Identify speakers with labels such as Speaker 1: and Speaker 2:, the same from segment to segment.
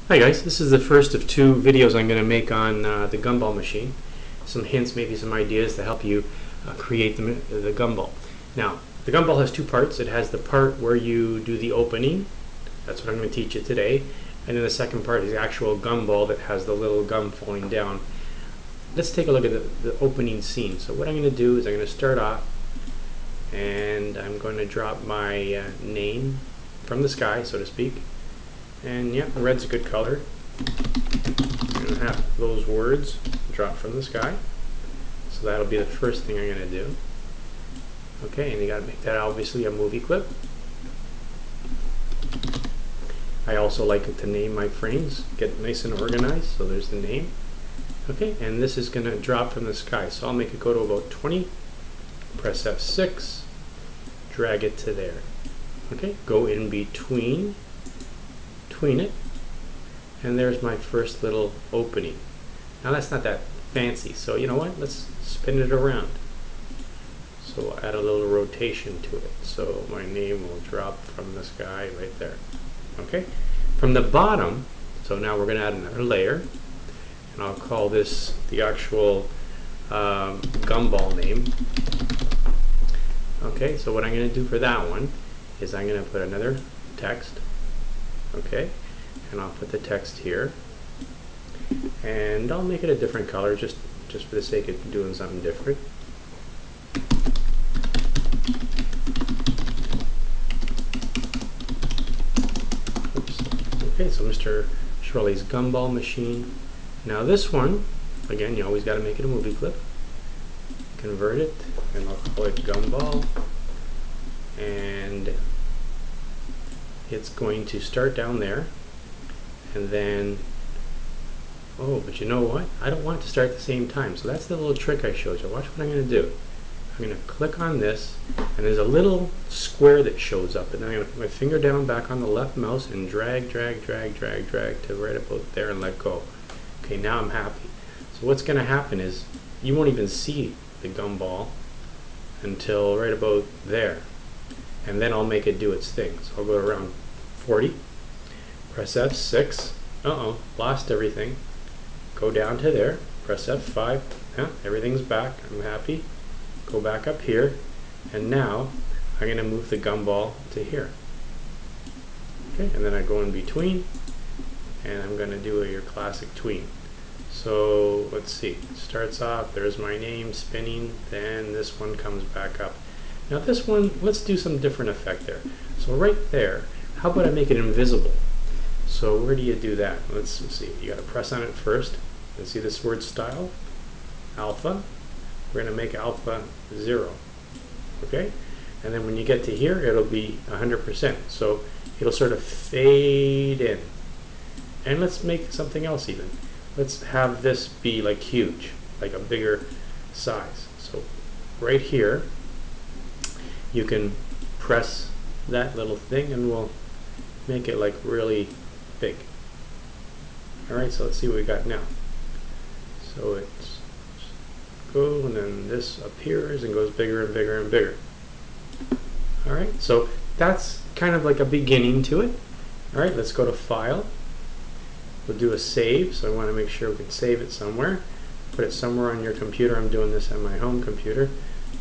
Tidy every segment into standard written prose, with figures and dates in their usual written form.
Speaker 1: Hi guys, this is the first of two videos I'm going to make on the Gumball machine. Some hints, maybe some ideas to help you create the Gumball. Now, the Gumball has two parts. It has the part where you do the opening. That's what I'm going to teach you today. And then the second part is the actual Gumball that has the little gum falling down. Let's take a look at the opening scene. So what I'm going to do is I'm going to start off and I'm going to drop my name from the sky, so to speak. And yeah, red's a good color. I'm going to have those words drop from the sky. So that'll be the first thing I'm going to do. Okay, and you got to make that obviously a movie clip. I also like to name my frames, get it nice and organized, so there's the name. Okay, and this is going to drop from the sky. So I'll make it go to about 20, press F6, drag it to there. Okay, go in between it, and there's my first little opening. Now that's not that fancy, so you know what, let's spin it around. So we'll add a little rotation to it, so my name will drop from the sky right there. Okay, from the bottom, so now we're going to add another layer, and I'll call this the actual Gumball name. Okay, so what I'm going to do for that one is I'm going to put another text. Okay, and I'll put the text here, and I'll make it a different color just for the sake of doing something different. Oops. Okay, so Mr. Shirley's Gumball machine. Now this one, again, you always got to make it a movie clip. Convert it, and I'll call it Gumball, and it's going to start down there, and then, oh, but you know what? I don't want it to start at the same time, so that's the little trick I showed you. Watch what I'm going to do. I'm going to click on this, and there's a little square that shows up, and then I'm going to put my finger down back on the left mouse and drag to right about there and let go. Okay, now I'm happy. So what's going to happen is you won't even see the Gumball until right about there. And then I'll make it do its thing. So I'll go around 40, press F6, lost everything, go down to there, press F5, everything's back, I'm happy, go back up here, and now I'm going to move the Gumball to here. Okay, and then I go in between, and I'm going to do your classic tween. So let's see, it starts off, there's my name spinning, then this one comes back up. Now this one, let's do some different effect there. So right there, how about I make it invisible? So where do you do that? Let's see, you got to press on it first, and see this word style? Alpha. We're going to make alpha 0. Okay? And then when you get to here, it'll be 100%. So it'll sort of fade in. And let's make something else even. Let's have this be like huge, like a bigger size. So right here, you can press that little thing and we'll make it like really big. Alright, so let's see what we got now. So it's go, and then this appears and goes bigger and bigger and bigger. Alright, so that's kind of like a beginning to it. Alright, let's go to File. We'll do a save, so I want to make sure we can save it somewhere. Put it somewhere on your computer. I'm doing this on my home computer.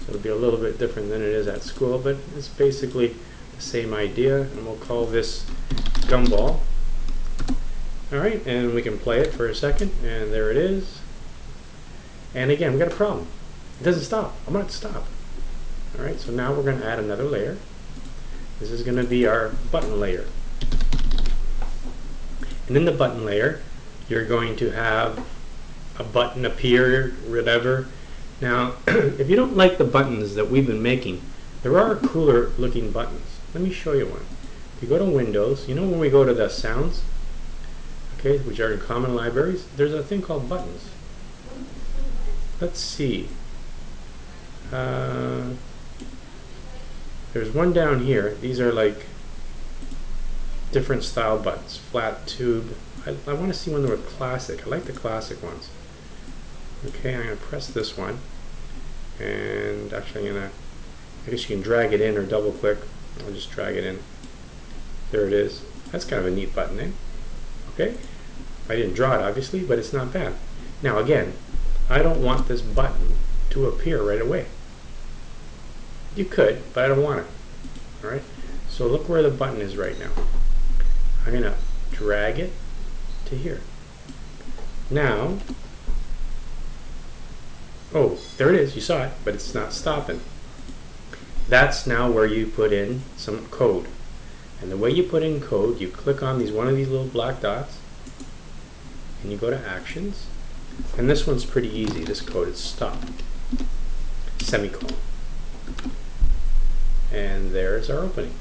Speaker 1: So it'll be a little bit different than it is at school, but it's basically the same idea, and we'll call this Gumball. Alright, and we can play it for a second, and there it is. And again, we got a problem. It doesn't stop. I want it to stop. Alright, so now we're going to add another layer. This is going to be our button layer. And in the button layer, you're going to have a button appear, whatever. Now, if you don't like the buttons that we've been making, there are cooler looking buttons. Let me show you one. If you go to Windows, you know when we go to the sounds, okay, which are in common libraries, there's a thing called buttons. Let's see. There's one down here. These are like different style buttons. Flat tube. I want to see one that were classic. I like the classic ones. Okay, I'm going to press this one, and actually I'm going to, I guess you can drag it in or double click. I'll just drag it in. There it is. That's kind of a neat button, eh? Okay, I didn't draw it obviously, but it's not bad. Now again, I don't want this button to appear right away. You could, but I don't want it. Alright, so look where the button is right now. I'm going to drag it to here. Now, oh, there it is, you saw it, but it's not stopping. That's now where you put in some code. And the way you put in code, you click on one of these little black dots, and you go to Actions. And this one's pretty easy. This code is stop, semicolon. And there's our opening.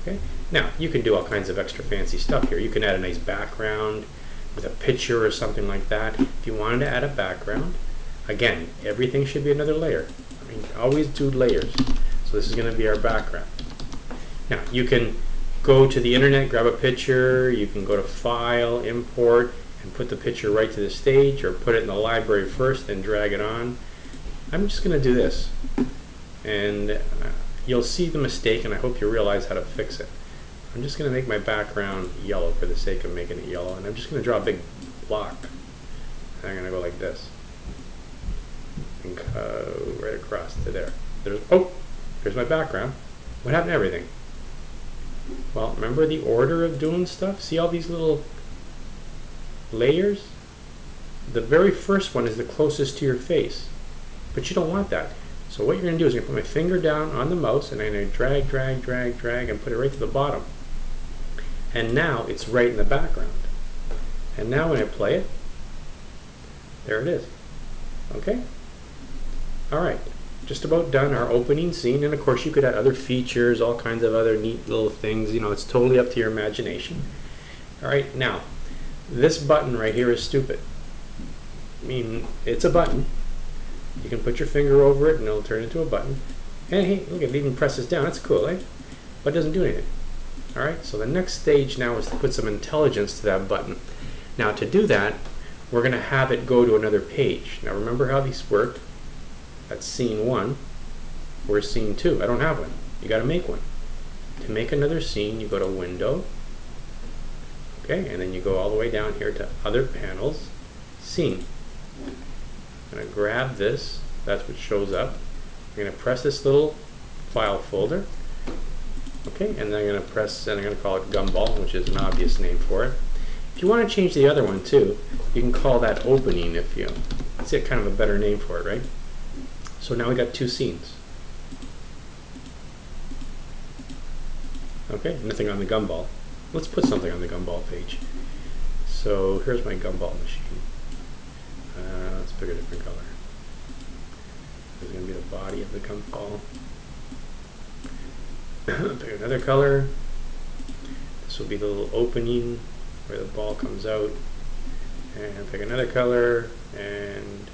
Speaker 1: Okay. Now, you can do all kinds of extra fancy stuff here. You can add a nice background with a picture or something like that. If you wanted to add a background, again, everything should be another layer. I mean, always do layers. So this is going to be our background. Now, you can go to the internet, grab a picture, you can go to File, Import, and put the picture right to the stage, or put it in the library first, then drag it on. I'm just going to do this. And you'll see the mistake, and I hope you realize how to fix it. I'm just going to make my background yellow for the sake of making it yellow, and I'm just going to draw a big block. And I'm going to go like this. And go right across to there. There's my background. What happened to everything? Well, remember the order of doing stuff? See all these little layers? The very first one is the closest to your face, but you don't want that. So what you're going to do is you're going to put my finger down on the mouse, and I'm going to drag, drag, drag, drag, and put it right to the bottom. And now it's right in the background. And now when I play it, there it is. Okay? Alright, just about done our opening scene, and of course you could add other features, all kinds of other neat little things. You know, it's totally up to your imagination. Alright, now, this button right here is stupid. I mean, it's a button. You can put your finger over it and it'll turn into a button. And hey, look, it even presses down. That's cool, eh? But it doesn't do anything. Alright, so the next stage now is to put some intelligence to that button. Now to do that, we're going to have it go to another page. Now remember how these work? That's scene 1. Where's scene 2? I don't have one. You got to make one. To make another scene, you go to Window. Okay, and then you go all the way down here to Other Panels, Scene. I'm going to grab this. That's what shows up. I'm going to press this little file folder. Okay, and then I'm going to press, and I'm going to call it Gumball, which is an obvious name for it. If you want to change the other one too, you can call that Opening if you, that's kind of a better name for it, right? So now we got 2 scenes. Okay, nothing on the Gumball. Let's put something on the Gumball page. So here's my Gumball machine. Let's pick a different color. This is going to be the body of the Gumball. Pick another color. This will be the little opening where the ball comes out. And pick another color. And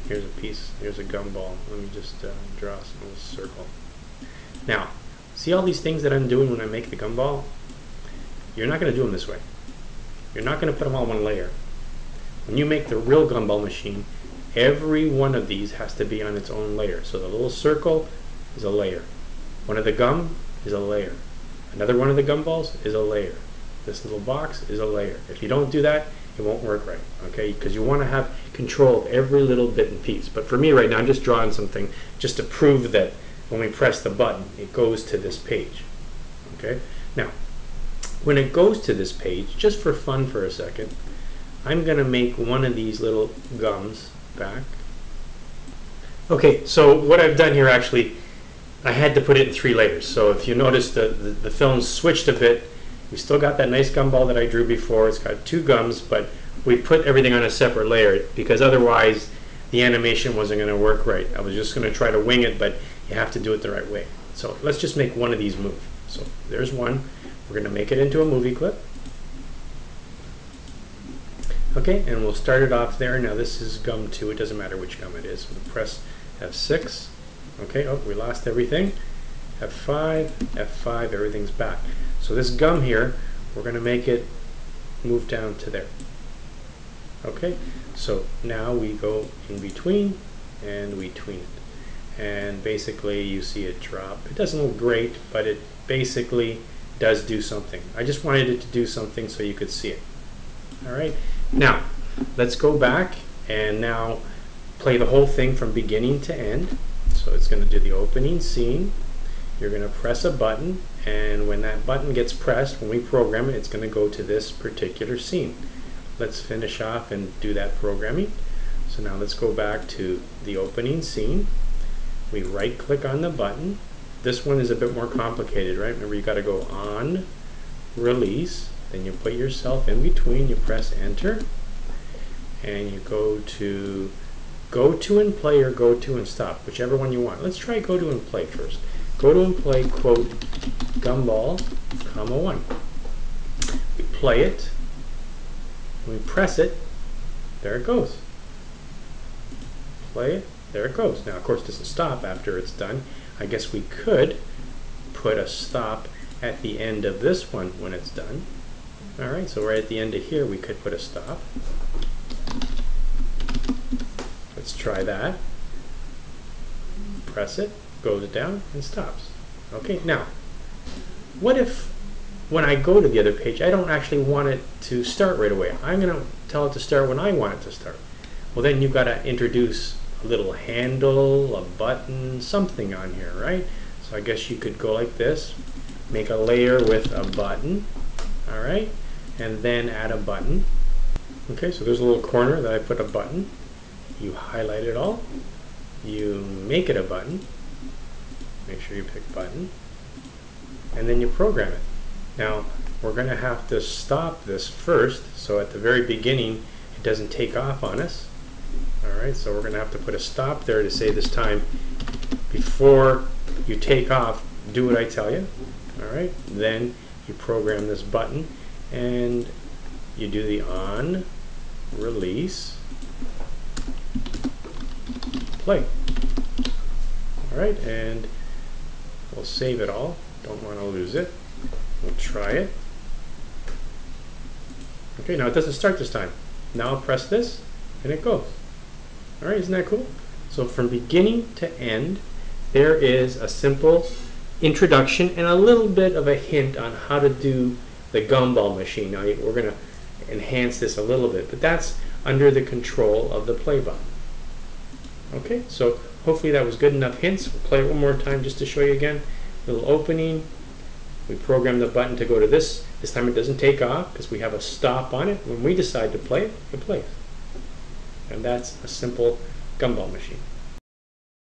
Speaker 1: here's a piece. Here's a Gumball. Let me just draw some little circle. Now, see all these things that I'm doing when I make the Gumball? You're not going to do them this way. You're not going to put them all in one layer. When you make the real Gumball machine, every one of these has to be on its own layer. So the little circle is a layer. One of the gum is a layer. Another one of the Gumballs is a layer. This little box is a layer. If you don't do that, it won't work right, okay? Because you want to have control of every little bit and piece. But for me right now, I'm just drawing something just to prove that when we press the button, it goes to this page, okay? Now, when it goes to this page, just for fun for a second, I'm going to make one of these little gums back. Okay, so what I've done here actually, I had to put it in 3 layers. So if you notice the film switched a bit, we still got that nice Gumball that I drew before. It's got 2 gums, but we put everything on a separate layer because otherwise the animation wasn't going to work right. I was just going to try to wing it, but you have to do it the right way. So let's just make one of these move. So there's one. We're going to make it into a movie clip. Okay, and we'll start it off there. Now this is gum 2. It doesn't matter which gum it is. We'll press F6. Okay, oh, we lost everything. F5, F5, everything's back. So this gum here, we're going to make it move down to there. Okay, so now we go in between and we tween it. And basically you see it drop. It doesn't look great, but it basically does do something. I just wanted it to do something so you could see it. All right, now let's go back and now play the whole thing from beginning to end. So it's going to do the opening scene. You're going to press a button, and when that button gets pressed, when we program it, it's going to go to this particular scene. Let's finish off and do that programming. So now let's go back to the opening scene. We right click on the button. This one is a bit more complicated, right? Remember, you got to go on, release, then you put yourself in between, you press enter, and you go to and play or go to and stop, whichever one you want. Let's try go to and play first. Go to and play, quote, Gumball, comma 1. We play it, we press it, there it goes. Play it, there it goes. Now, of course, it doesn't stop after it's done. I guess we could put a stop at the end of this one when it's done. All right, so right at the end of here, we could put a stop. Let's try that. Press it, goes down, and stops. Okay, now, what if when I go to the other page, I don't actually want it to start right away? I'm going to tell it to start when I want it to start. Well, then you've got to introduce a little handle, a button, something on here, right? So I guess you could go like this, make a layer with a button, all right, and then add a button. Okay, so there's a little corner that I put a button. You highlight it all, you make it a button, make sure you pick button, and then you program it. Now, we're going to have to stop this first, so at the very beginning it doesn't take off on us. Alright, so we're going to have to put a stop there to say this time, before you take off, do what I tell you. Alright, then you program this button and you do the on, release, play. Alright, and we'll save it all. Don't want to lose it. We'll try it. Okay, now it doesn't start this time. Now I'll press this and it goes. Alright, isn't that cool? So from beginning to end, there is a simple introduction and a little bit of a hint on how to do the Gumball machine. Now we're going to enhance this a little bit, but that's under the control of the play button. Okay, so hopefully that was good enough hints. We'll play it one more time just to show you again. Little opening. We program the button to go to this. This time it doesn't take off because we have a stop on it. When we decide to play it, it plays. And that's a simple Gumball machine.